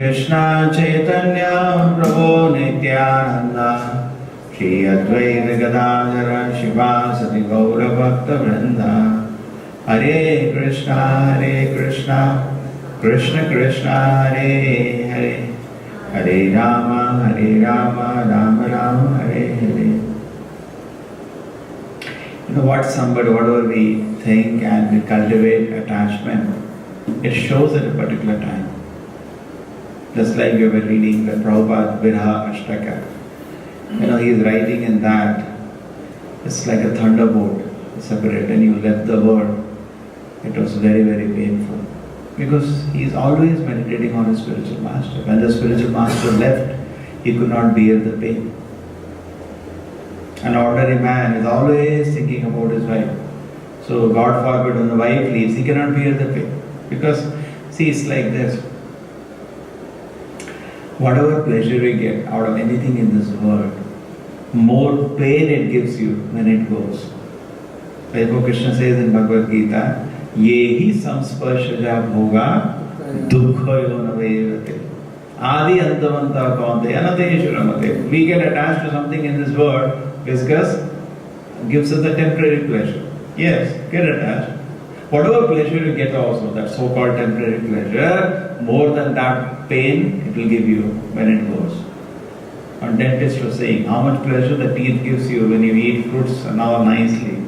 Krishna Chaitanya Prabhu Nityananda Shri Advaita Gadadhara Shivasati Gaura Bhakta Vrinda Hare Krishna Krishna Krishna Hare Hare Hare Rama Rama Rama Hare Hare. You know what, whatever we think and we cultivate attachment, it shows at a particular time. Just like we were reading the Prabhupada Virha Ashtaka. You know, he is writing in that, it's like a thunderbolt separate, and you left the world. It was very, very painful. Because he is always meditating on his spiritual master. When the spiritual master left, he could not bear the pain. An ordinary man is always thinking about his wife. So God forbid, when the wife leaves, he cannot bear the pain. Because, see, it's like this. Whatever pleasure we get out of anything in this world, more pain it gives you when it goes. Like what Krishna says in Bhagavad Gita, Yehi samsparshaja bhoga dukkha yonavevate. Adi antavanta kaunte anateshuramate. We get attached to something in this world because it gives us a temporary pleasure. Yes, get attached. Whatever pleasure you get also, that so-called temporary pleasure, more than that pain it will give you when it goes. Our dentist was saying how much pleasure the teeth gives you when you eat fruits and all nicely.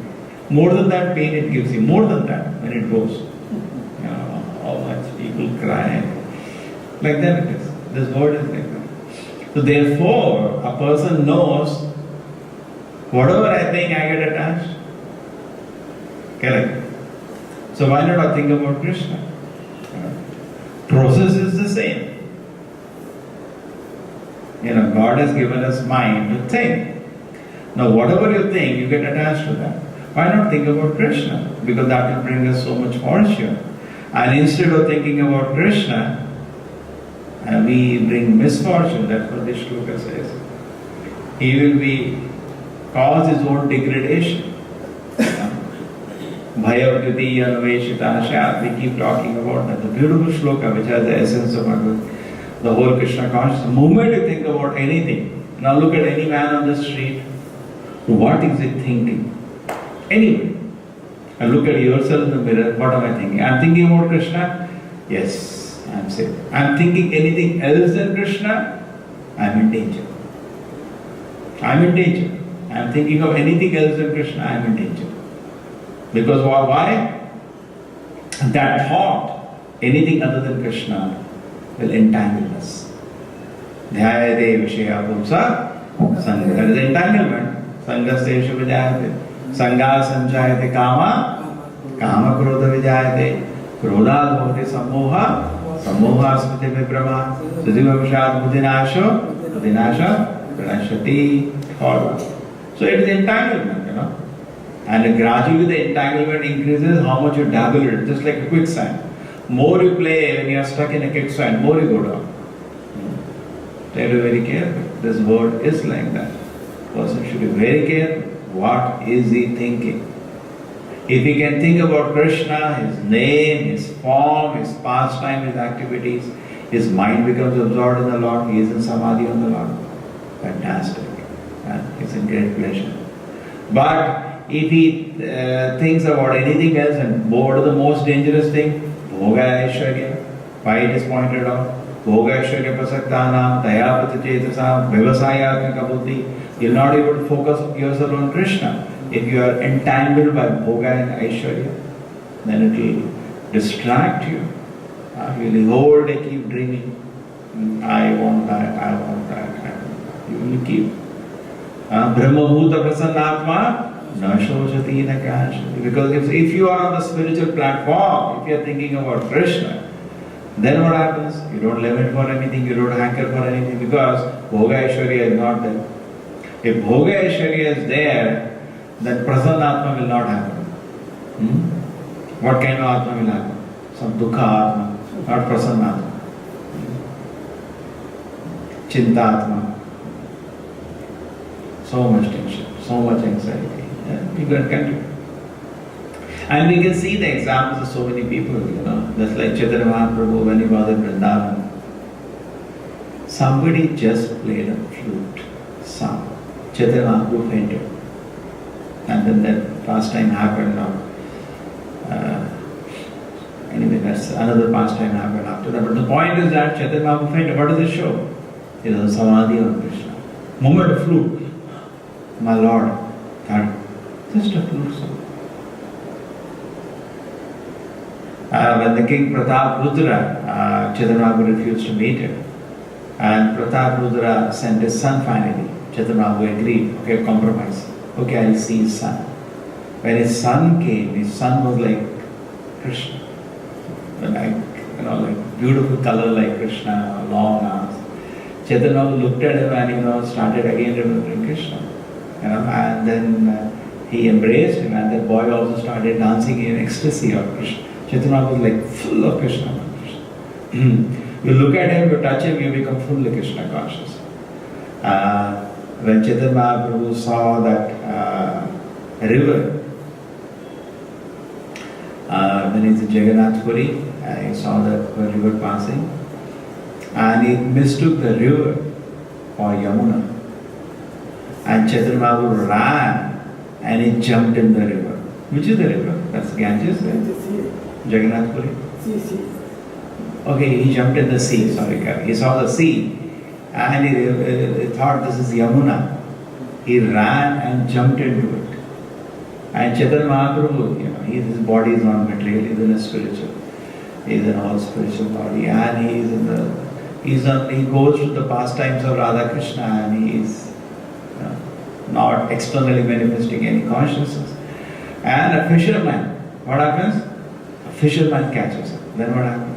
More than that pain it gives you, more than that when it goes. You know, how much people cry. Like that it is. This world is like that. So therefore, a person knows, whatever I think I get attached. Correct. So why not I think about Krishna? Process is the same. You know, God has given us mind to think. Now whatever you think, you get attached to that. Why not think about Krishna? Because that will bring us so much fortune. And instead of thinking about Krishna, we bring misfortune. That's what this shloka says. He will cause his own degradation. Bhayavditi Anveshita Shat. We keep talking about that. The beautiful shloka which has the essence of the whole Krishna consciousness. The moment you think about anything, now look at any man on the street, what is he thinking? Anyway, and look at yourself in the mirror, what am I thinking? I am thinking about Krishna? Yes, I am safe. I am thinking anything else than Krishna? I am in danger. I am in danger. I am thinking of anything else than Krishna? I am in danger. Because why? That thought, anything other than Krishna, will entangle us. Dhyayate vishaya pumsa sangha. That is entanglement. Sanghasteshu vijayate. Sangha sanjayate kama. Kama krodha vijayate. Krodha bhavati sammoha. Sammoha smriti vibrama. Sujiva vishad buddhinasho. Buddhinasha pranashati. So it is entanglement, you know. And gradually the entanglement increases how much you dabble in it, just like a quicksand. More you play when you are stuck in a quicksand, more you go down. So you have to be very careful. This world is like that. Person should be very careful. What is he thinking? If he can think about Krishna, his name, his form, his pastime, his activities, his mind becomes absorbed in the Lord, he is in samadhi on the Lord. Fantastic. It's a great pleasure. But if he thinks about anything else, and what is the most dangerous thing? Bhoga Aishwarya. Why it is pointed out? Bhoga Aishwarya Prasaktanam, Daya Pratachetasa, Vyavasayatmika Buddhi. You will not be able to focus yourself on Krishna. If you are entangled by Bhoga and Aishwarya, then it will distract you. You will whole day keep dreaming. I want that, I want that, I want that. You will keep. Brahma Bhuta Prasannatma. Because if you are on the spiritual platform, if you are thinking about Krishna, then what happens? You don't limit for anything, you don't hanker for anything, because Bhoga Aishwarya is not there. If Bhoga Aishwarya is there, then Prasanna Atma will not happen. What kind of Atma will happen? Some Dukha Atma, not Prasanna Atma. Chinta Atma. So much tension, so much anxiety. You can continue. And we can see the examples of so many people, you know. Just like Chaitanya Mahaprabhu when he was in Vrindavan. Somebody just played a flute song. Chaitanya Mahaprabhu fainted. And then that pastime happened now. Anyway, that's another pastime happened after that. But the point is that Chaitanya Mahaprabhu fainted. What does it show? It is a samadhi of Krishna. Moment of flute. My Lord, that just a flute song. When the king Pratap Rudra, Chaitanya Mahaprabhu refused to meet him. And Pratap Rudra sent his son finally. Chaitanya Mahaprabhu agreed, okay, compromise. Okay, I'll see his son. When his son came, his son was like Krishna. Like, like beautiful color like Krishna, long arms. Chaitanya Mahaprabhu looked at him and, started again remembering Krishna. And then he embraced him, and the boy also started dancing in ecstasy of Krishna. Chaitanya Mahaprabhu was like full of Krishna. You look at him, you touch him, you become fully Krishna conscious. When Chaitanya Mahaprabhu saw that river, when he's in Jagannath Puri, he saw that river passing, and he mistook the river for Yamuna. And Chaitanya Mahaprabhu ran and he jumped in the river. Which is the river? That's Ganges, right? Jagannath Puri. Okay, he jumped in the sea, sorry. He saw the sea and he thought this is Yamuna. He ran and jumped into it. And Chaitanya Mahaprabhu, his body is not material, he's in a spiritual. He's in all spiritual body, and he goes to the pastimes of Radha Krishna, and he is not externally manifesting any consciousness. And a fisherman, what happens? A fisherman catches him. Then what happens?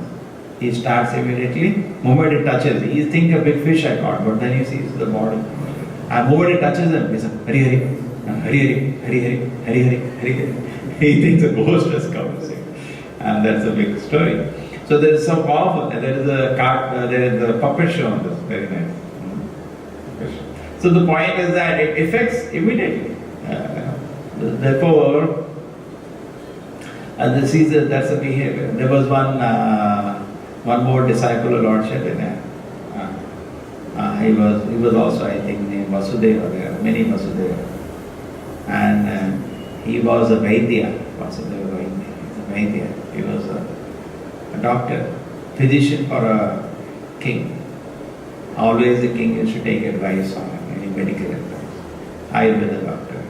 He starts immediately, moment it touches, he thinks a big fish I caught, but then he sees the body. And moment it touches him, he says, Hari Hari, Hari Hari, Hari Hari, Hari Hari, Hari Hari. He thinks a ghost has come to see. And that's a big story. So there is so powerful. There is a puppet show on this, very nice. So the point is that it affects immediately. Therefore, that's a behavior. There was one more disciple of Lord Chaitanya. He was also, I think, named Vasudeva. There are many Vasudeva. And he was a Vaidya. Vasudeva Vaidya. He's a Vaidya. He was a doctor, physician for a king. Always the king used to take advice on him, any medical advice. Ayurveda doctor.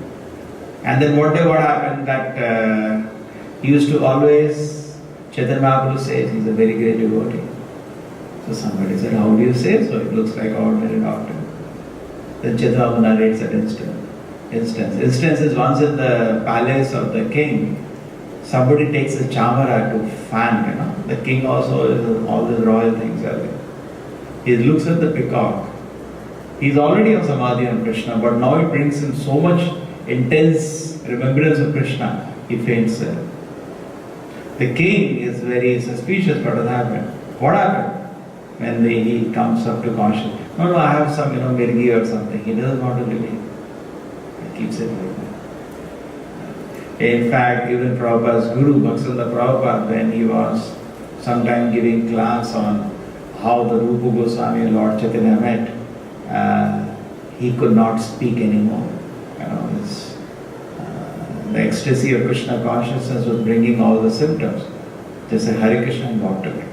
And then one day what happened that he used to always, Chaitanya Mahaprabhu says he's a very great devotee. So somebody said, how do you say so? It looks like an ordinary doctor. Then Chaitanya Mahaprabhu narrates that instance is once in the palace of the king, somebody takes a chamara to fan, The king also is all these royal things are there. He looks at the peacock. He's already on samadhi on Krishna, but now it brings him so much intense remembrance of Krishna, he faints there. The king is very suspicious what has happened. What happened? When he comes up to consciousness. No, I have some, mirgi or something. He doesn't want to believe. He keeps it like that. In fact, even Prabhupada's guru, Bhaktivinoda Prabhupada, when he was sometime giving class on how the Rupa Goswami and Lord Chaitanya met, he could not speak anymore. The ecstasy of Krishna consciousness was bringing all the symptoms. They say Hare Krishna and walked away.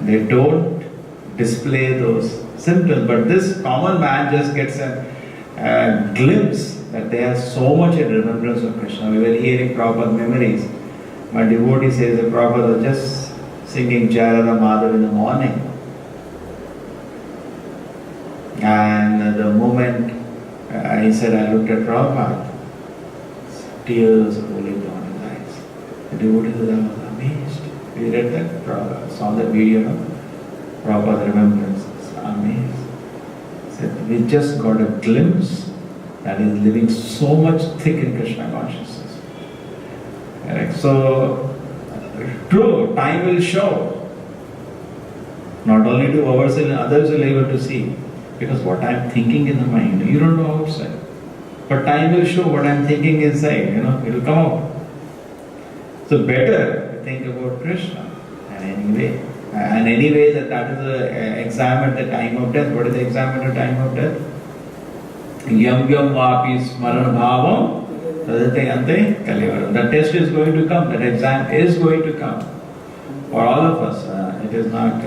They don't display those symptoms, but this common man just gets a glimpse that they have so much in remembrance of Krishna. We were hearing Prabhupada memories. My devotee says that Prabhupada was just singing Jayarada Madhav in the morning. And the moment he said, I looked at Prabhupada, tears rolling down his eyes. The devotee was amazed. We read that, Prabhupada saw the video, Prabhupada remembrance. Amazed. He said, we just got a glimpse that is living so much thick in Krishna consciousness. Correct? So, true, time will show. Not only to ourselves, others will be able to see. Because what I am thinking in the mind, you don't know outside. But time will show what I am thinking inside, it will come out. So better think about Krishna. And anyway, And anyway, that is the exam at the time of death. What is the exam at the time of death? Yam yam vapi smaran bhavam tadate ante kalivaram. The test is going to come. That exam is going to come. For all of us, it is not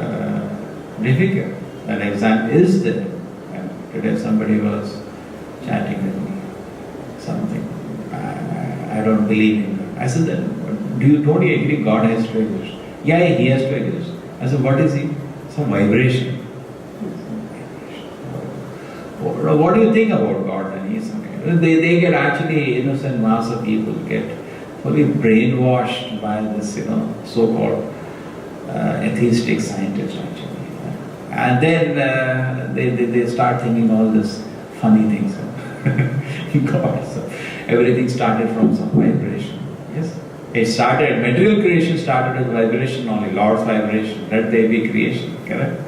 difficult. That exam is there. And today somebody was chatting with me. Something. I don't believe in God. I said, don't you agree God has to exist? Yeah, he has to exist. I said, what is he? Some vibration. What do you think about God? And he's okay. They get actually, innocent mass of people get fully brainwashed by this, so-called atheistic scientists actually. And then they start thinking all this funny things. God, so everything started from some vibration. Yes. It started, material creation started with vibration only, Lord's vibration. Let there be creation. Correct?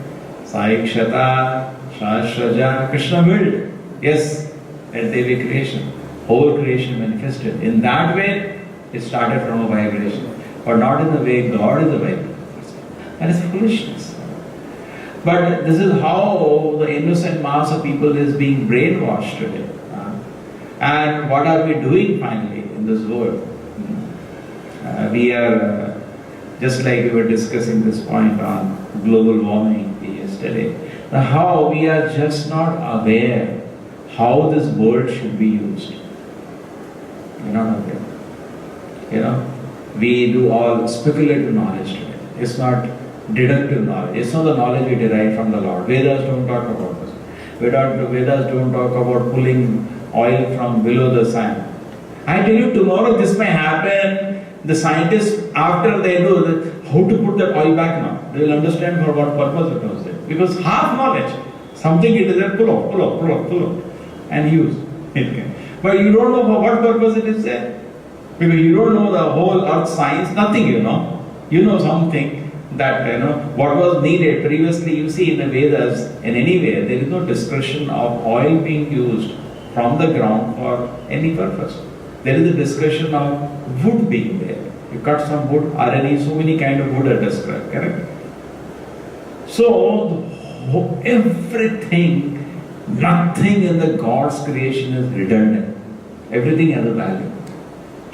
Saikshata, Shashraja, Krishna willed. Yes, let there be creation. Whole creation manifested. In that way, it started from a vibration. But not in the way God is a vibration. That is foolishness. But this is how the innocent mass of people is being brainwashed today. And what are we doing finally in this world? We are, just like we were discussing this point on global warming yesterday, how we are just not aware how this word should be used. We're not aware. We do all speculative knowledge today. It's not deductive knowledge. It's not the knowledge we derive from the Lord. Vedas don't talk about this. Vedas don't talk about pulling oil from below the sand. I tell you, tomorrow this may happen. The scientists, after they know how to put that oil back now, they will understand for what purpose it was there. Because half knowledge, something it is there, pull off, and use. But you don't know for what purpose it is there. Because you don't know the whole earth science, nothing you know. You know something that, what was needed. Previously, you see in the Vedas, in anywhere, there is no discussion of oil being used from the ground for any purpose. There is a discussion of wood being there. You cut some wood, so many kind of wood are described, correct? So, everything, nothing in the God's creation is redundant. Everything has a value.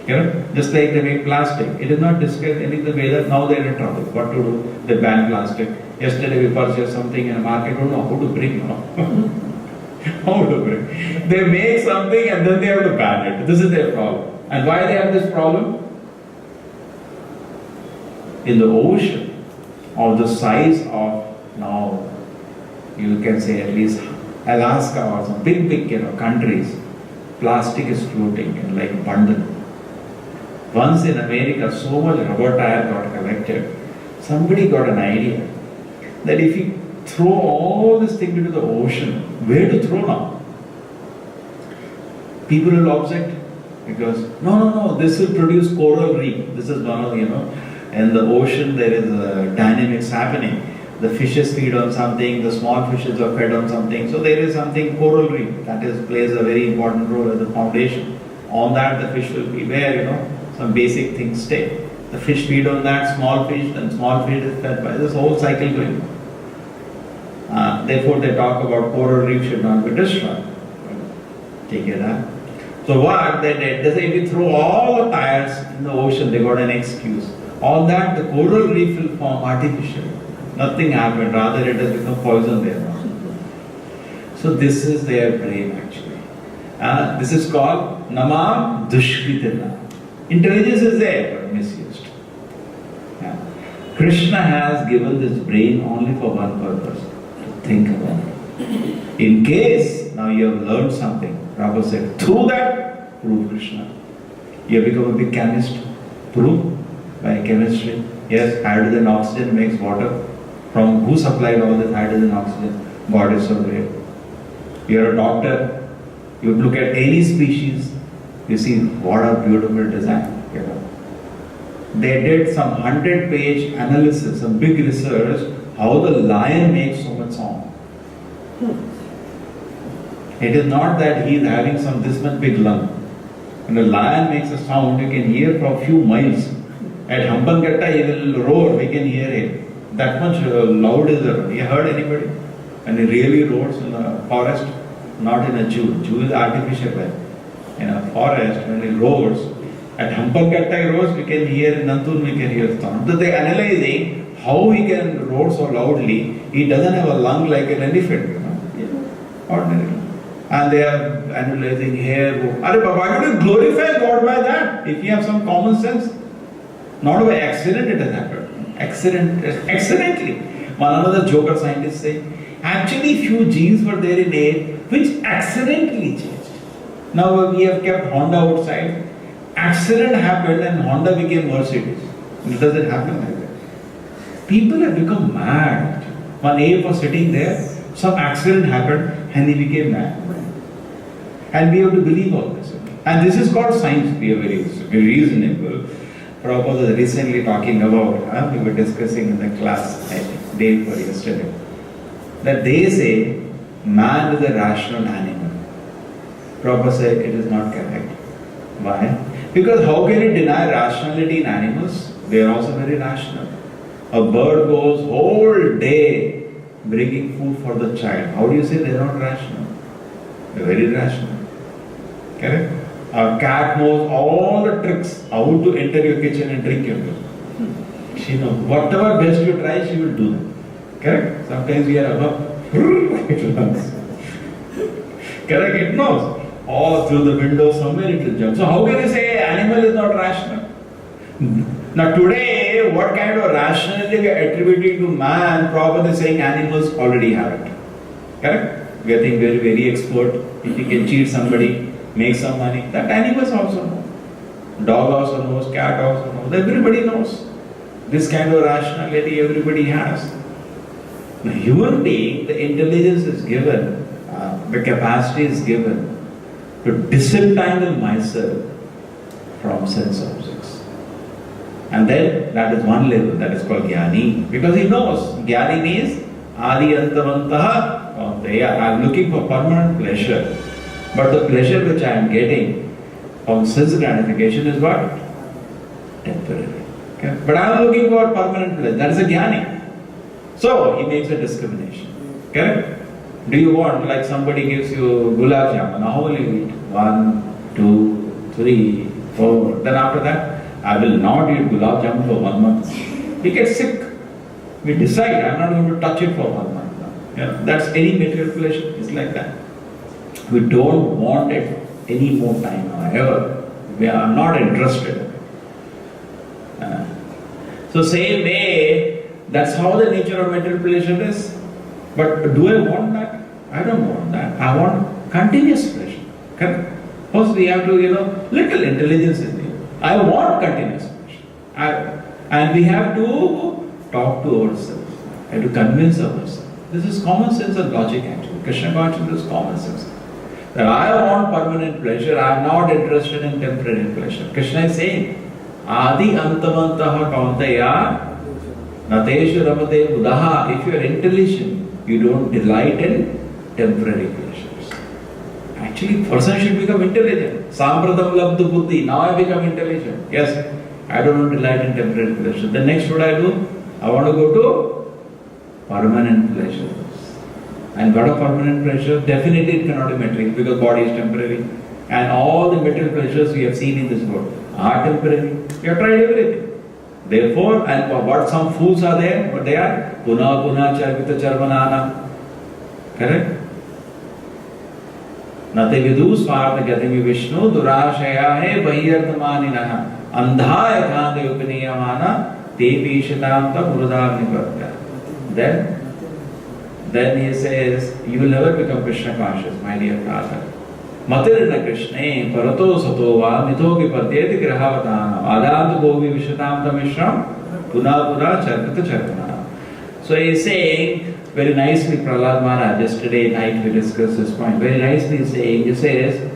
Correct? Just like they make plastic. It is not discussed any of the Vedas. Now they are in trouble. What to do? They ban plastic. Yesterday we purchased something in a market. Don't know how to bring now. How to bring? They make something and then they have to ban it. This is their problem. And why they have this problem? In the ocean, of the size of now, you can say at least Alaska or some big countries, plastic is floating in like a bundle. Once in America, so much rubber tire got collected. Somebody got an idea that if you throw all this thing into the ocean, where to throw now? People will object because no, this will produce coral reef. This is one of in the ocean there is dynamics happening. The fishes feed on something, the small fishes are fed on something. So there is something coral reef that plays a very important role as a foundation. On that the fish will be where some basic things stay. The fish feed on that, small fish, then small fish is fed by this whole cycle going on. Therefore they talk about coral reef should not be destroyed. Take it out. So what they did, they say if you throw all the tires in the ocean, they got an excuse. All that, the coral reef will form artificially. Nothing happened, rather it has become poison there. So this is their brain actually. This is called Namam Dushkritana. Intelligence is there, but misused. Krishna has given this brain only for one purpose, to think about it. In case now you have learned something, Prabhupada said, through that, prove Krishna. You have become a big chemist, prove by chemistry. Yes, hydrogen oxygen makes water. From who supplied all this hydrogen oxygen? God is so great. You are a doctor, you look at any species, you see what a beautiful design. They did some 100-page analysis, some big research, how the lion makes so much sound. It is not that he is having this much big lung. When a lion makes a sound, you can hear for a few miles. At Hampankatta, he will roar, we can hear it. that much loud is the. You heard anybody? And it really roars in the forest, not in a Jew. Jew is artificial way. In a forest, when it roars, at Hampankatta roars, we can hear, in Nantun we can hear sound. So they are analyzing how he can roar so loudly. He doesn't have a lung like an elephant, ordinary. And they are analyzing here. Are Baba, you glorify God by that? If you have some common sense. Not by accident it has happened. Accidentally. One another joker scientist saying, actually few genes were there in A which accidentally changed. Now we have kept Honda outside. Accident happened and Honda became Mercedes. Does it happen like that? People have become mad. One ape was sitting there, some accident happened and he became mad. And we have to believe all this. And this is called science. We are very reasonable. Prabhupada was recently talking about, we were discussing in the class, I think, day before yesterday, that they say man is a rational animal. Prabhupada said it is not correct. Why? Because how can you deny rationality in animals? They are also very rational. A bird goes whole day bringing food for the child. How do you say they are not rational? They are very rational. Correct? A cat knows all the tricks how to enter your kitchen and drink your milk. She knows. Whatever best you try, she will do that. Correct? Sometimes we are above. It runs. Correct? It knows. Or through the window somewhere it will jump. So how can you say animal is not rational? Now today, what kind of rationality we are attributing to man? Prabhupada is saying animals already have it. Correct? We are thinking very, very expert. If you can cheat somebody, make some money. That animals also know. Dog also knows, cat also knows. Everybody knows. This kind of rationality everybody has. The human being, the intelligence is given, the capacity is given to disentangle myself from sense objects. And then that is one level, that is called Jnani. Because he knows. Jnani means Adi Antavantaha Kaunteya. I am looking for permanent pleasure. But the pleasure which I am getting from sense gratification is what? Temporary. Okay? But I am looking for permanent pleasure. That is a Jnani. So he makes a discrimination. Correct? Do you want, like somebody gives you gulab jamun, how will you eat? 1, 2, 3, 4. Then after that, I will not eat gulab jamun for 1 month. We get sick. We decide, I am not going to touch it for 1 month. That's any material pleasure. It's like that. We don't want it any more time ever. We are not interested. So same way, that's how the nature of material pleasure is. But do I want that? I don't want that. I want continuous pleasure. Correct? First we have to, little intelligence in you. I want continuous pleasure. And we have to talk to ourselves. We have to convince ourselves. This is common sense and logic actually. Krishna consciousness is common sense. That I want permanent pleasure, I am not interested in temporary pleasure. Krishna is saying, Adi antavantaha kaunteya nateshu ramate buddhaha. If you are intelligent, you don't delight in temporary pleasures. Actually, person should become intelligent. Sampradam labdhu buddhi. Now I become intelligent. Yes, I don't delight in temporary pleasure. Then next what I do? I want to go to permanent pleasures. And what are permanent pleasure? Definitely it cannot be material because body is temporary. And all the material pleasures we have seen in this world are temporary. We have tried everything. Therefore, and what some fools are there, what they are? Puna puna charvita charvanana. Correct? Nate vidu swartha gatami Vishnu durashaya he bahirthamaninaha andha yathande upaniyamana tepi shatamta murudam nipatya. Then he says, you will never become Krishna conscious, my dear father. Matirna Krishna, parato sato va mithogi padyeti grahavatana adantu govi vishatam tamishram puna puna charvita charvana. So he is saying, very nicely, Prahlad Maharaj, yesterday night we discussed this point, very nicely saying, he says,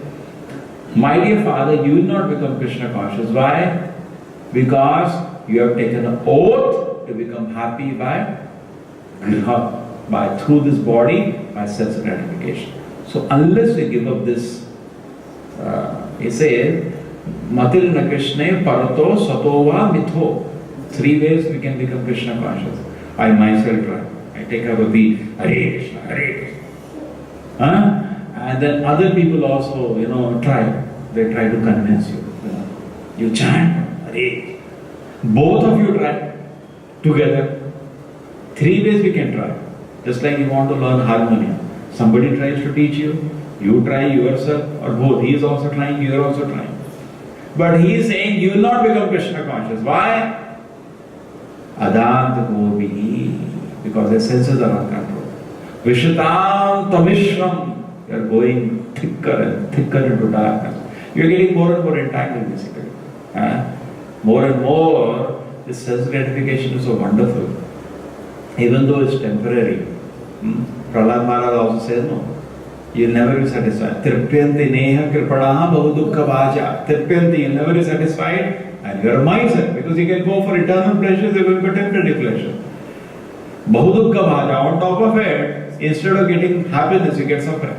my dear father, you will not become Krishna conscious. Why? Because you have taken an oath to become happy by griha, by through this body, by sense gratification. So unless we give up this, he says, Matirna Krishna parato satova mitho. 3 ways we can become Krishna conscious. I myself try. I take up a beat, Hare Krishna, Hare Krishna. And then other people also, try. They try to convince you. You chant, Hare. Both of you try together. 3 ways we can try. Just like you want to learn harmony. Somebody tries to teach you, you try yourself, or both. He is also trying, you are also trying. But he is saying you will not become Krishna conscious. Why? Adant gobihi. Because the senses are uncontrolled. Vishatam tamishram. You are going thicker and thicker into darkness. You are getting more and more entangled basically. More and more, this sense gratification is so wonderful. Even though it's temporary. Prahlad Maharaj also says no. You'll never be satisfied. Tripyanti neha kripadaha bahudukha vaja. Tripyanti, you'll never be satisfied. And you're a miser. Because you can go for eternal pleasures, you're going for temporary pleasure. Bahudukha vaja. On top of it, instead of getting happiness, you get suffering.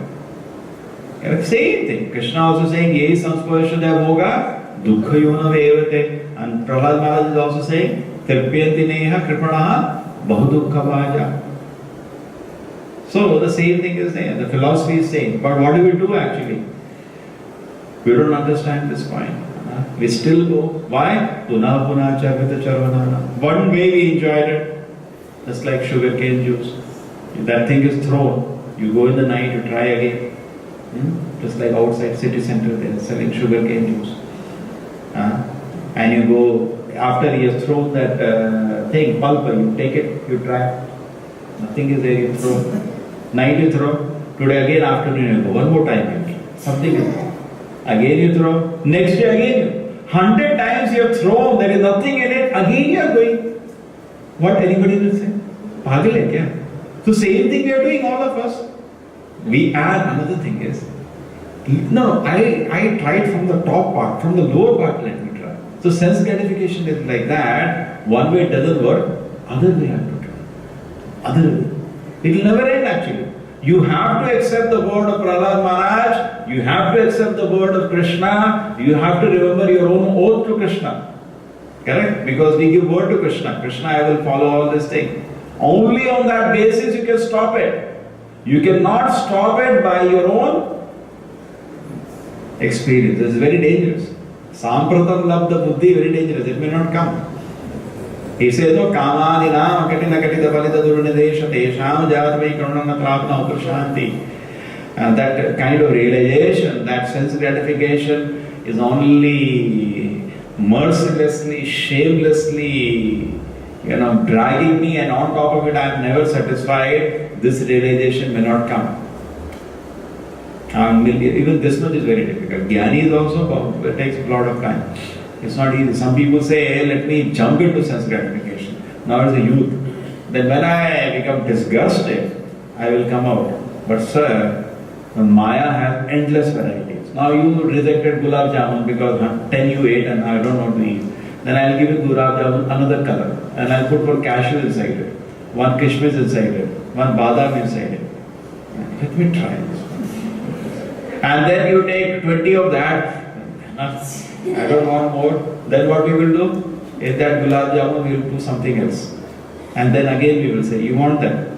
Same thing. Krishna also saying, Yehi samspurshadaya bhoga, dukkha yona evate. And Prahlad Maharaj is also saying, Tripyanti neha kripadaha bahudukha vaja. So the same thing is there. The philosophy is saying. But what do we do actually? We don't understand this point. We still go. Why? Puna puna chavita charvanana. One way we enjoyed it. Just like sugar cane juice. If that thing is thrown, you go in the night, you try again. Just like outside city center, they are selling sugar cane juice. And you go, after he has thrown that thing, pulp, you take it, you try. Nothing is there, you throw. Night you throw. Today again afternoon you go. One more time you throw. Something is there. Again you throw. Next day again 100 times you have thrown. There is nothing in it. Again you are going. What anybody will say? Pagal hai kya? So same thing we are doing, all of us. We add another thing is, no, I tried from the top part, from the lower part let me try. So sense gratification is like that. One way it doesn't work, other way I have to try. Other way. It will never end actually. You have to accept the word of Prahlad Maharaj, you have to accept the word of Krishna, you have to remember your own oath to Krishna. Correct? Because we give word to Krishna. Krishna, I will follow all this thing. Only on that basis you can stop it. You cannot stop it by your own experience. This is very dangerous. Sampratam labdha buddhi, very dangerous. It may not come. He says, no, kamani nam katina katita palita durunadesha tesham jatmai karunana trapna uprashanti. And that kind of realization, that sense gratification is only mercilessly, shamelessly, dragging me, and on top of it I am never satisfied. This realization may not come. Even this much is very difficult. Jnani is also, it takes a lot of time. It's not easy. Some people say, hey, let me jump into sense gratification. Now as a youth. Then when I become disgusted, I will come out. But sir, Maya has endless varieties. Now you rejected gulab jamun because 10 you ate and I don't want to eat. Then I'll give you gulab jamun another color. And I'll put one cashew inside it, one kishmish inside it, one badam inside it. Let me try this. And then you take 20 of that, nuts. I don't want more. Then what we will do is that gulab jamun we will do something else. And then again we will say, you want that?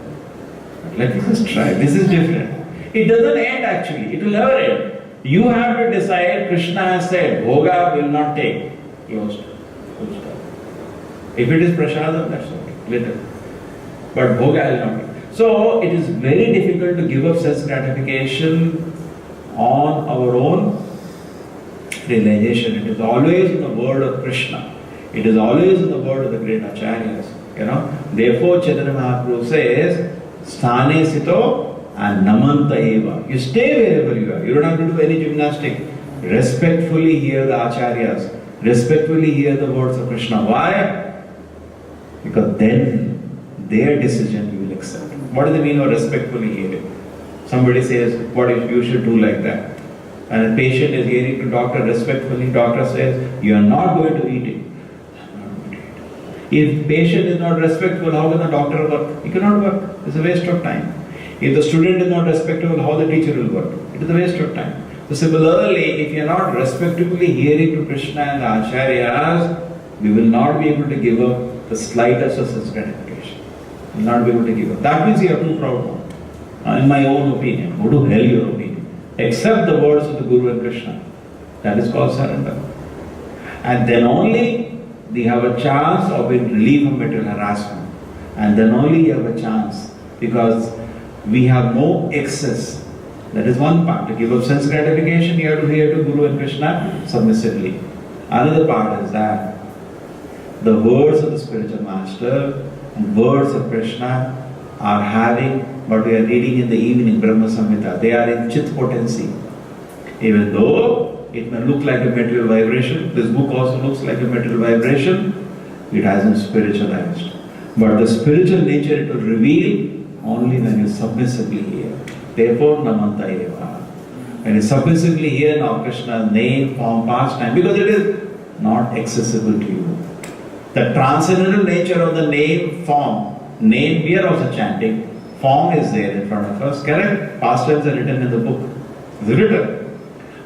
Let me just try. This is different. It doesn't end actually. It will never end. You have to decide. Krishna has said, bhoga will not take. Closed. If it is prasadam, that's okay. Little. But bhoga will not take. So it is very difficult to give up sense gratification on our own realization. It is always in the word of Krishna. It is always in the word of the great acharyas. Therefore Chaitanya Mahaprabhu says, Sthane sito and namanta eva. You stay wherever you are. You don't have to do any gymnastic. Respectfully hear the acharyas. Respectfully hear the words of Krishna. Why? Because then their decision you will accept. What does it mean of respectfully hearing? Somebody says, what if you should do like that? And a patient is hearing to doctor respectfully. Doctor says, you are not going to eat it. If patient is not respectful, how can the doctor work? He cannot work. It's a waste of time. If the student is not respectful, how the teacher will work? It is a waste of time. So similarly, if you are not respectfully hearing to Krishna and the acharyas, we will not be able to give up the slightest of sense gratification. You will not be able to give up. That means you are too proud. In my own opinion, go to hell your opinion. Accept the words of the Guru and Krishna. That is called surrender. And then only we have a chance of being relieved from material harassment. And then only you have a chance, because we have no excess. That is one part. To give up sense gratification, you have to hear to Guru and Krishna submissively. Another part is that the words of the spiritual master and words of Krishna are having what we are reading in the evening, Brahma Samhita. They are in Chit potency. Even though it may look like a material vibration, this book also looks like a material vibration, it hasn't spiritualized. But the spiritual nature it will reveal only when you submissively hear. Therefore, Namanta Eva. When you submissively hear now Krishna's name, form, pastime, because it is not accessible to you. The transcendental nature of the name, form, name we are also chanting, form is there in front of us, correct? Pastimes are written in the book. It's written.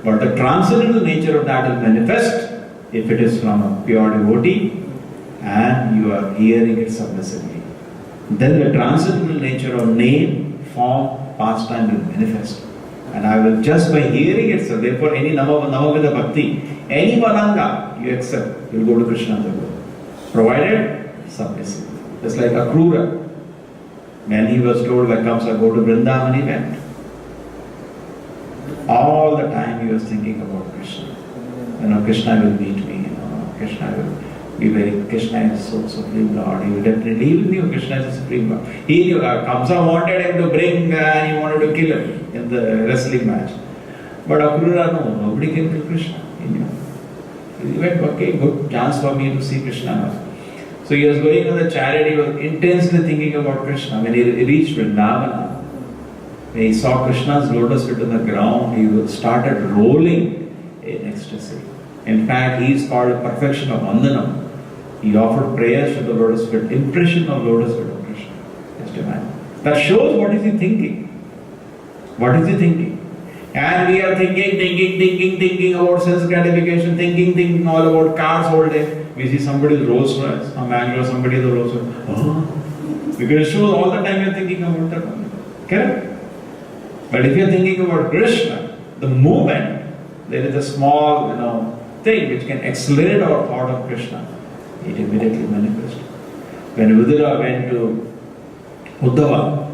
But the transcendental nature of that will manifest if it is from a pure devotee and you are hearing it submissively. Then the transcendental nature of name, form, pastime will manifest. And I will just by hearing it, so therefore any Navavida Bhakti, any Vananga you accept, you will go to Krishna Thakur. Provided submissive. Just like Akrura. When he was told by Kamsa, go to Vrindavan, he went. All the time he was thinking about Krishna. Krishna will meet me, Krishna will be very, Krishna is so Supreme Lord. He will definitely, he knew Krishna is the Supreme Lord. He knew, Kamsa wanted him to bring and he wanted to kill him in the wrestling match. But Akrura, no, nobody can kill Krishna. He knew. He went, okay, good chance for me to see Krishna. So he was going on the chariot, he was intensely thinking about Krishna. When he reached Vrindavana, when he saw Krishna's lotus feet on the ground, he started rolling in ecstasy. In fact, he is called a perfection of Vandanam. He offered prayers to the lotus feet, impression of lotus feet of Krishna. Just imagine. That shows what is he thinking. What is he thinking? And we are thinking about sense gratification, thinking all about cars all day. We see somebody's Rolls Royce, a Bangalore, somebody's Rolls Royce. Oh, because it shows all the time you're thinking about that one. Correct? But if you're thinking about Krishna, the movement, there is a small, thing which can accelerate our thought of Krishna. It immediately manifests. When Vidura went to Uddhava,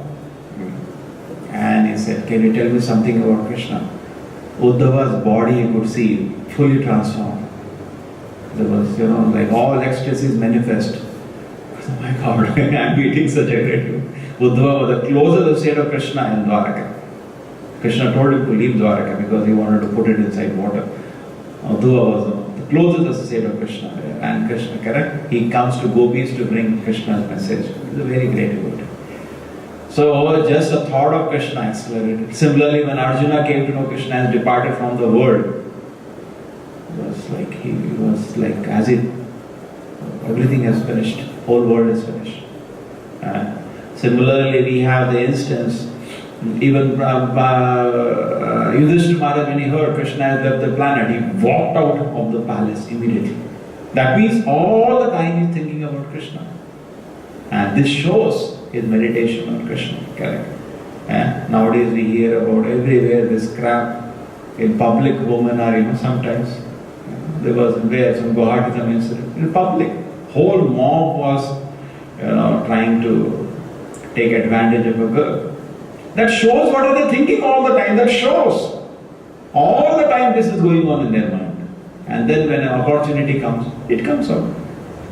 and he said, can you tell me something about Krishna? Uddhava's body you could see fully transformed. There was, like all ecstasies manifest. Oh my God, I'm meeting such a great one. Uddhava was the closest state of Krishna in Dwaraka. Krishna told him to leave Dwaraka because he wanted to put it inside water. Uddhava was the closest associate of Krishna. And Krishna, correct? He comes to gopis to bring Krishna's message. He's a very great devotee. So just the thought of Krishna accelerated. Similarly, when Arjuna came to know Krishna has departed from the world, he was like as if everything has finished, whole world is finished. Similarly, we have the instance, even Yudhishthira Maharaj, when he heard Krishna has left the planet, he walked out of the palace immediately. That means all the time he's thinking about Krishna. And this shows his meditation on Krishna, correct? Nowadays we hear about everywhere this crap in public. Women are, sometimes there was some Guwahati incident in public. Whole mob was, trying to take advantage of a girl. That shows what are they thinking all the time. That shows all the time this is going on in their mind. And then when an opportunity comes, it comes out.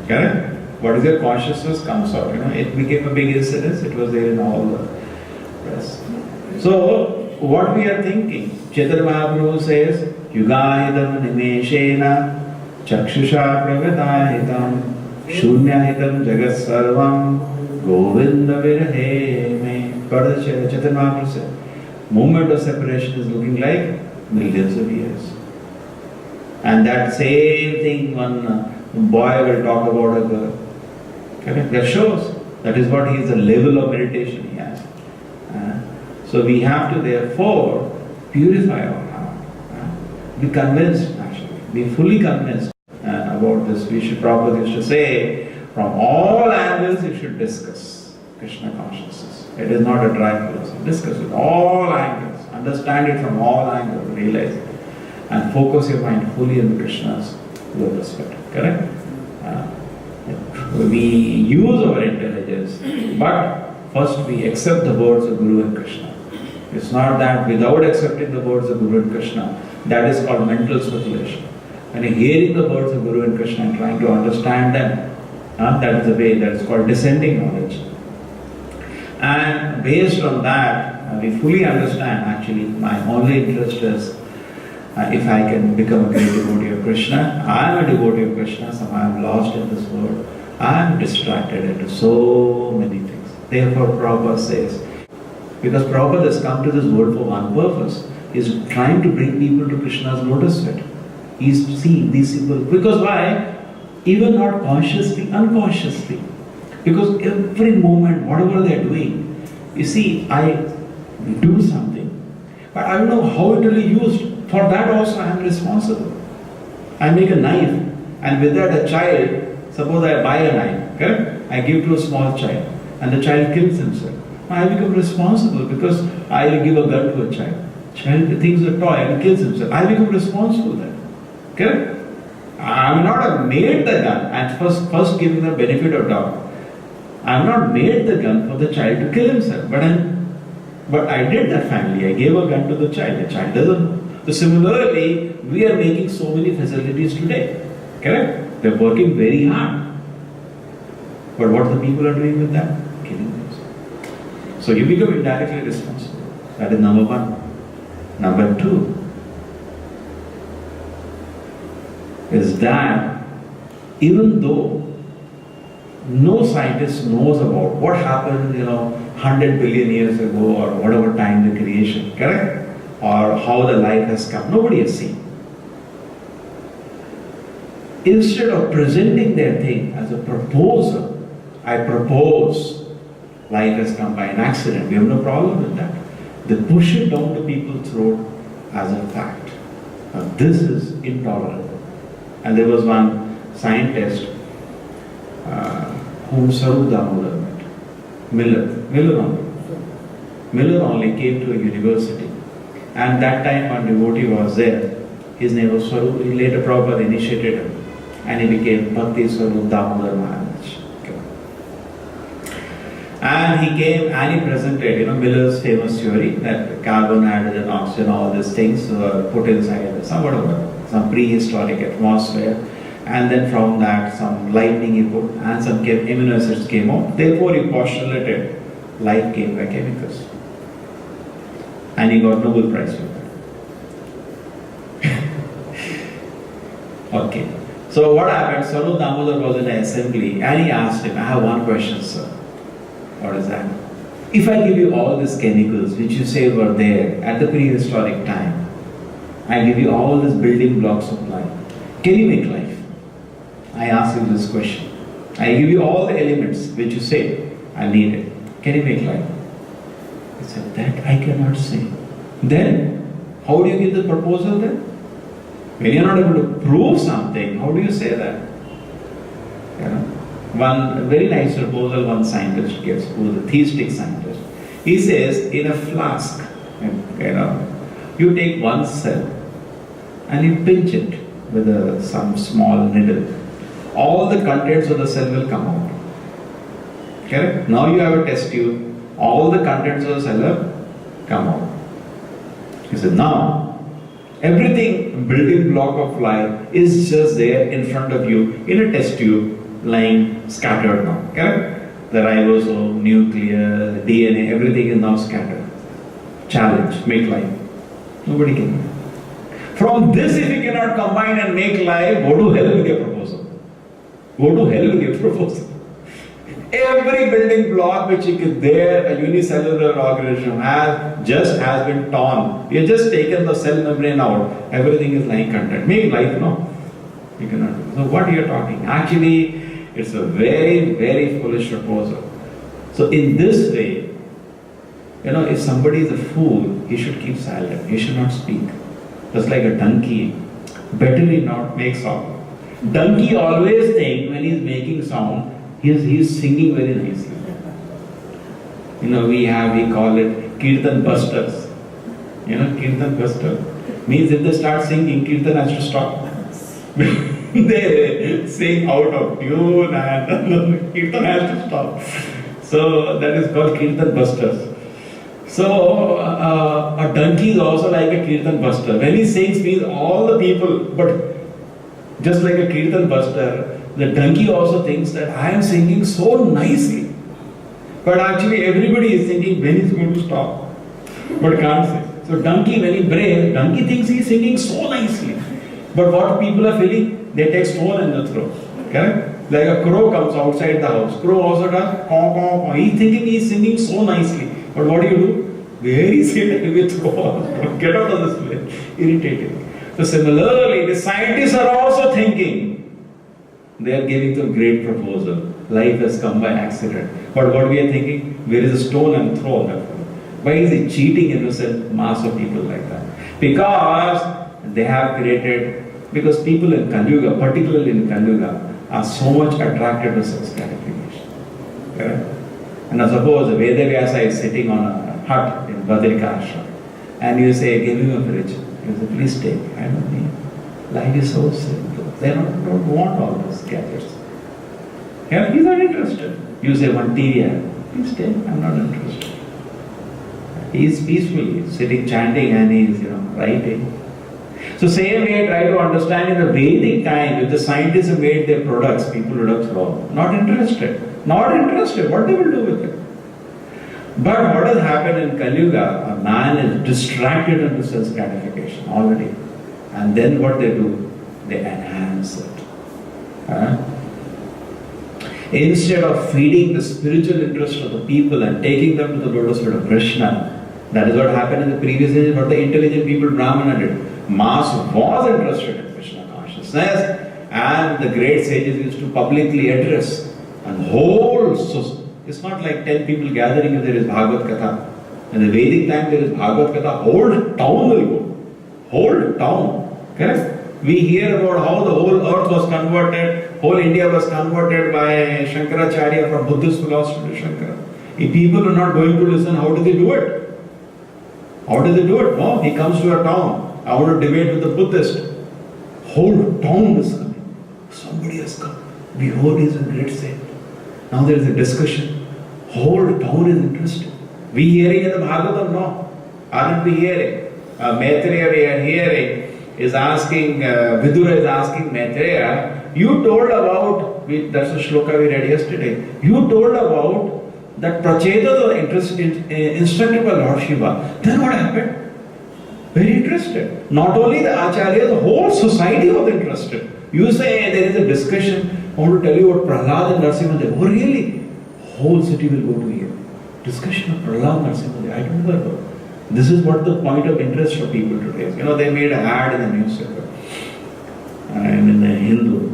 Correct? What is their consciousness comes out. It became a big incident. It was there in all the press. So, what we are thinking, Chaitanya Mahaprabhu says, Yugahidam nimeshena chakshusha pravedahitam shunyahitam jagat sarvam govinda virahe me. Chaitanya Mahaprabhu said, moment of separation is looking like millions of years. And that same thing one boy will talk about a girl. Correct? That shows that is what the level of meditation he has. So we have to therefore purify our heart. Be convinced actually. Be fully convinced about this. We should probably say from all angles you should discuss. Krishna consciousness. It is not a dry philosophy. Discuss it all angles. Understand it from all angles. Realize it. And focus your mind fully on Krishna's lotus feet. Correct? We use our intelligence, but first we accept the words of Guru and Krishna. It's not that without accepting the words of Guru and Krishna, that is called mental speculation. When you're hearing the words of Guru and Krishna and trying to understand them, that is the way, that is called descending knowledge. And based on that, we fully understand actually my only interest is if I can become a great devotee of Krishna. I am a devotee of Krishna, so I am lost in this world. I am distracted into so many things. Therefore Prabhupada says, because Prabhupada has come to this world for one purpose, he is trying to bring people to Krishna's lotus feet. He is seeing these people, because why? Even not consciously, unconsciously. Because every moment, whatever they are doing, you see, I do something, but I don't know how it will be used. For that also I am responsible. I make a knife, and with that a child, suppose I buy a knife, correct? I give to a small child, and the child kills himself. I become responsible because I will give a gun to a child. Child thinks a toy and kills himself. I become responsible then. Correct? I am not made the gun and first giving the benefit of doubt. I have not made the gun for the child to kill himself, but I did that family. I gave a gun to the child. The child doesn't know. So similarly, we are making so many facilities today. Correct? They are working very hard. But what the people are doing with that? Killing themselves. So you become indirectly responsible. That is number one. Number two is that even though no scientist knows about what happened, 100 billion years ago or whatever time the creation, correct? Or how the life has come. Nobody has seen. Instead of presenting their thing as a proposal, I propose life has come by an accident. We have no problem with that. They push it down to people's throat as a fact. Now this is intolerable. And there was one scientist whom Saru Damodar met. Miller only came to a university. And that time one devotee was there. His name was Saru. He later Prabhupada initiated him. And he became Bhakti Saru Damodar Maharaj. Okay. And he came and he presented, Miller's famous theory that carbon, hydrogen, oxygen, all these things were put inside some prehistoric atmosphere. And then from that some lightning he put and some amino acids came out. Therefore he postulated life came by chemicals. And he got Nobel Prize for that. Okay. So what happened? Saru Damodar was in an assembly and he asked him, I have one question, sir. What is that? If I give you all these chemicals which you say were there at the prehistoric time, I give you all these building blocks of life, can you make life? I ask you this question. I give you all the elements which you say I need it. Can you make life? He said, that I cannot say. Then, how do you give the proposal then? When you are not able to prove something, how do you say that? One very nice proposal one scientist gives, who is a theistic scientist. He says, in a flask, you take one cell and you pinch it with some small needle. All the contents of the cell will come out. Correct? Now you have a test tube. All the contents of the cell will come out. He said, now, everything building block of life is just there in front of you in a test tube, lying scattered now. Correct? The ribosome, nucleus, the DNA, everything is now scattered. Challenge, make life. Nobody can. From this, if you cannot combine and make life, go to hell with your proposal. Go to hell with your proposal. Every building block which is there, a unicellular organism has been torn. You have just taken the cell membrane out. Everything is lying content. Make life, no? You cannot do. So what you are talking? Actually, it's a very, very foolish proposal. So in this way, if somebody is a fool, he should keep silent. He should not speak. Just like a donkey, better he not make sound. Donkey always think when he is making sound, he is singing very nicely. We call it Kirtan busters. Kirtan buster means if they start singing, Kirtan has to stop. They sing out of tune and Kirtan has to stop. So that is called Kirtan busters. So a donkey is also like a Kirtan buster. When he sings means all the people, but just like a Kirtan buster, the donkey also thinks that I am singing so nicely. But actually everybody is thinking when he's going to stop. But can't say. So donkey, when he brays, donkey thinks he is singing so nicely. But what people are feeling? They take stone and they throw. Correct? Like a crow comes outside the house. Crow also does caw, caw, caw. He's thinking he is singing so nicely. But what do? Where is it? We throw. Get out of this place. Irritating. So similarly, the scientists are also thinking. They are giving some great proposal. Life has come by accident. But what we are thinking? Where is a stone and throw that? Why is it cheating innocent mass of people like that? Because they have created, because people in Kali Yuga, particularly in Kali Yuga, are so much attracted to such gratification. Okay? And now suppose Veda Vyasa is sitting on a hut in Badrika Ashram, and you say, give him a fridge. You say, please take. I don't need. Life is so simple. They don't want all those gadgets. Yeah, he's not interested. You say one TV, please take. I'm not interested. He is peacefully sitting chanting and he is writing. So same way try to understand in the Vedic time, if the scientists have made their products, people would have thrown. Not interested. Not interested. What they will do with it? But what has happened in Kali Yuga, a man is distracted into sense gratification already. And then what they do? They enhance it. Instead of feeding the spiritual interest of the people and taking them to the lotus feet of Krishna, that is what happened in the previous age, what the intelligent people, Brahmana, did. Mass was interested in Krishna consciousness, and the great sages used to publicly address and whole society. It's not like 10 people gathering if there is Bhagavad Katha. In the Vedic time there is Bhagavad Katha, whole town will go. Whole town. Correct? We hear about how the whole earth was converted, whole India was converted by Shankaracharya from Buddhist philosophy to Shankara. If people are not going to listen, how do they do it? How do they do it? No, he comes to a town. I want to debate with the Buddhist. Whole town is coming. Somebody has come. Behold, he is a great saint. Now there is a discussion. Whole town is interested. We hearing in the Bhagavatam? No. Aren't we hearing? Maitreya we are hearing is asking, Vidura is asking Maitreya, you told about, that's a shloka we read yesterday, you told about that Prachedas were instructed by Lord Shiva. Then what happened? Very interested. Not only the Acharyas, the whole society was interested. You say there is a discussion, I want to tell you about Prahlad and Narsimha. Oh really? Whole city will go to hear. Discussion of Prahlad and Narsimha. I don't know about. This is what the point of interest for people today is. They made an ad in the newspaper. And in the Hindu,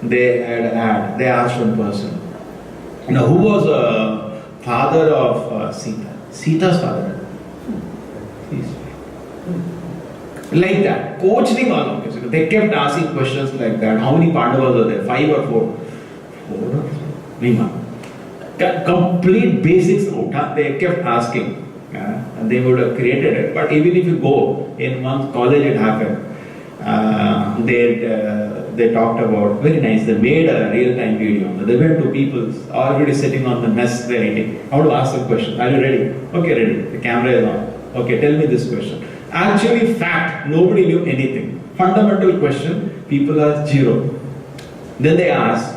they had an ad. They asked one person, who was a father of Sita? Sita's father. Like that. Coach nahi malum. They kept asking questions like that. How many Pandavas are there? 5 or 4? 4 or 3? Complete basics out. They kept asking. And they would have created it. But even if you go, in one college it happened. They talked about, very nice, they made a real-time video. They went to people already sitting on the mess they're eating. I want to ask a question. Are you ready? Okay, ready. The camera is on. Okay, tell me this question. Actually, fact, nobody knew anything. Fundamental question, people are 0. Then they asked,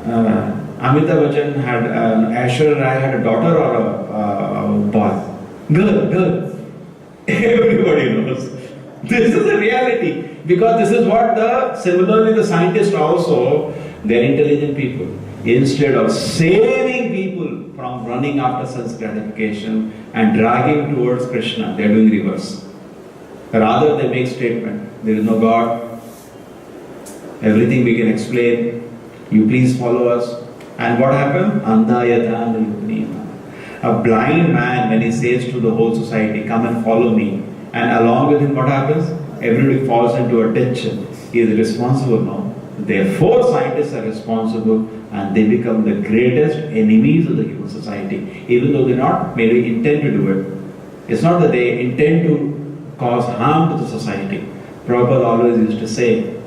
Amitabh Bachchan had, Aishwarya Rai had a daughter or a boy? Girl. Everybody knows. This is the reality. Because this is what similarly the scientists also, they're intelligent people. Instead of saving people from running after sense gratification and dragging towards Krishna, they're doing reverse. Rather they make statement, there is no God, everything we can explain, you please follow us. And what happened? A blind man, when he says to the whole society, come and follow me, and along with him what happens? Everybody falls into a ditch. He is responsible now. Therefore, scientists are responsible and they become the greatest enemies of the human society, even though they not maybe intend to do it. It's not that they intend to cause harm to the society. Prabhupada always used to say,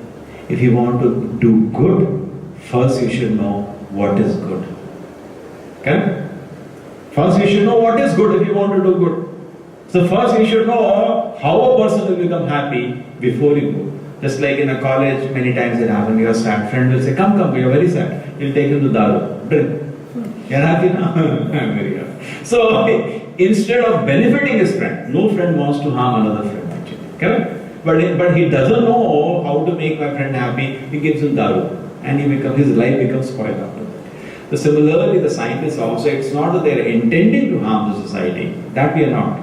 if you want to do good, first you should know what is good. Okay? First you should know what is good if you want to do good. So first you should know how a person will become happy before you go. Just like in a college, many times it happens, you are sad. Friend will say, come, we are very sad. You'll take him to Daru. Drink. You're happy now? I'm very happy. So instead of benefiting his friend, no friend wants to harm another friend actually. Correct? But he doesn't know how to make my friend happy. He gives him Daru. And his life becomes spoiled after that. So similarly, the scientists also, it's not that they are intending to harm the society. That we are not.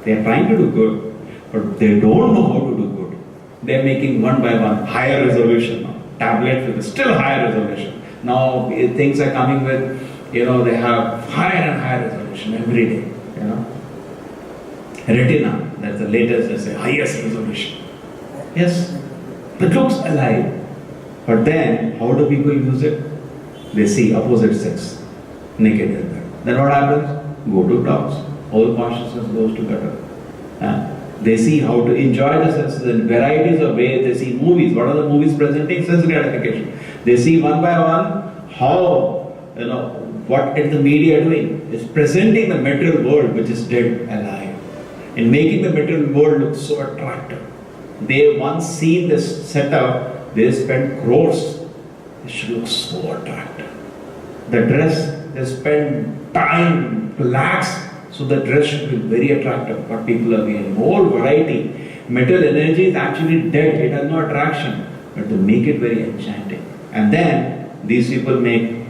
They are trying to do good, but they don't know how to do good. They are making one by one higher resolution now. Tablets with still higher resolution. Now things are coming with, they have higher and higher resolution every day. Retina, that's the latest, they say highest resolution. Yes, it looks alive. But then, how do people use it? They see opposite sex, naked in bed. Then what happens? Go to dogs. Whole consciousness goes to gutter. They see how to enjoy the senses in varieties of ways. They see movies. What are the movies presenting? Sense gratification. They see one by one how, what is the media doing? It's presenting the material world which is dead alive. In making the material world look so attractive. They once seen this setup, they spend crores. It should look so attractive. The dress, they spend time, lakhs, so the dress should be very attractive. But people are getting more variety. Material energy is actually dead, it has no attraction. But they make it very enchanting. And then these people make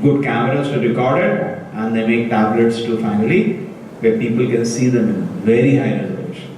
good cameras to record it, and they make tablets to finally, where people can see them in very high resolution.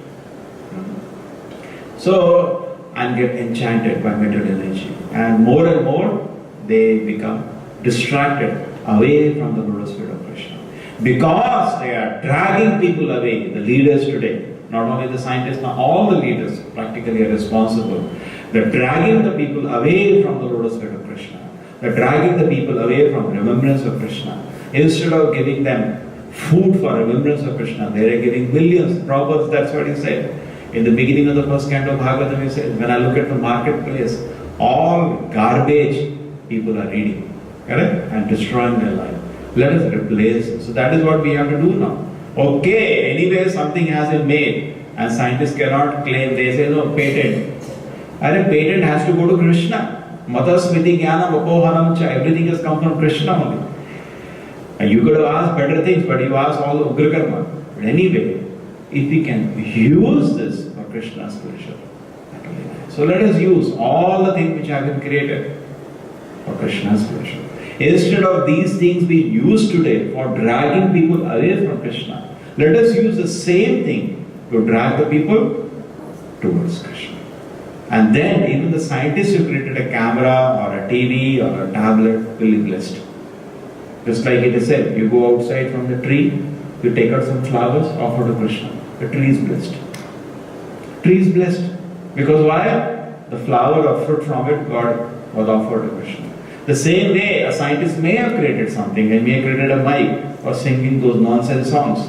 So, and get enchanted by material energy. And more, they become distracted away from the lotus feet of Krishna. Because they are dragging people away, the leaders today, not only the scientists, now all the leaders practically are responsible. They're dragging the people away from the lotus feet of Krishna. They're dragging the people away from remembrance of Krishna. Instead of giving them food for remembrance of Krishna, they are giving millions. Prabhupada, that's what he said. In the beginning of the first canto of Bhagavatam, he said, when I look at the marketplace, all garbage people are reading, correct? And destroying their life. Let us replace it. So that is what we have to do now. Okay, anyway, something has been made, and scientists cannot claim, they say, no, patent. And patent has to go to Krishna. Mata smriti jnana vapohanam cha, everything has come from Krishna only. And you could have asked better things, but you asked all the Ugra Karma. But anyway, if we can use this for Krishna's pleasure, that will be nice. So let us use all the things which have been created for Krishna's pleasure. Instead of these things being used today for dragging people away from Krishna, let us use the same thing to drag the people towards Krishna. And then even the scientists who created a camera or a TV or a tablet will be blessed. Just like it is said, you go outside from the tree, you take out some flowers, offer to Krishna. The tree is blessed. Tree is blessed. Because why? The flower or fruit from it was offered to Krishna. The same way, a scientist may have created something, and may have created a mic or singing those nonsense songs.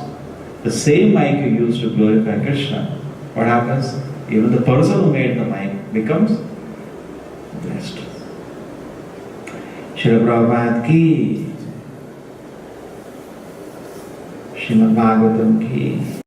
The same mic you use to glorify Krishna, what happens? Even the person who made the mic becomes blessed. Srila Prabhupada ki, Srimad Bhagavatam ki.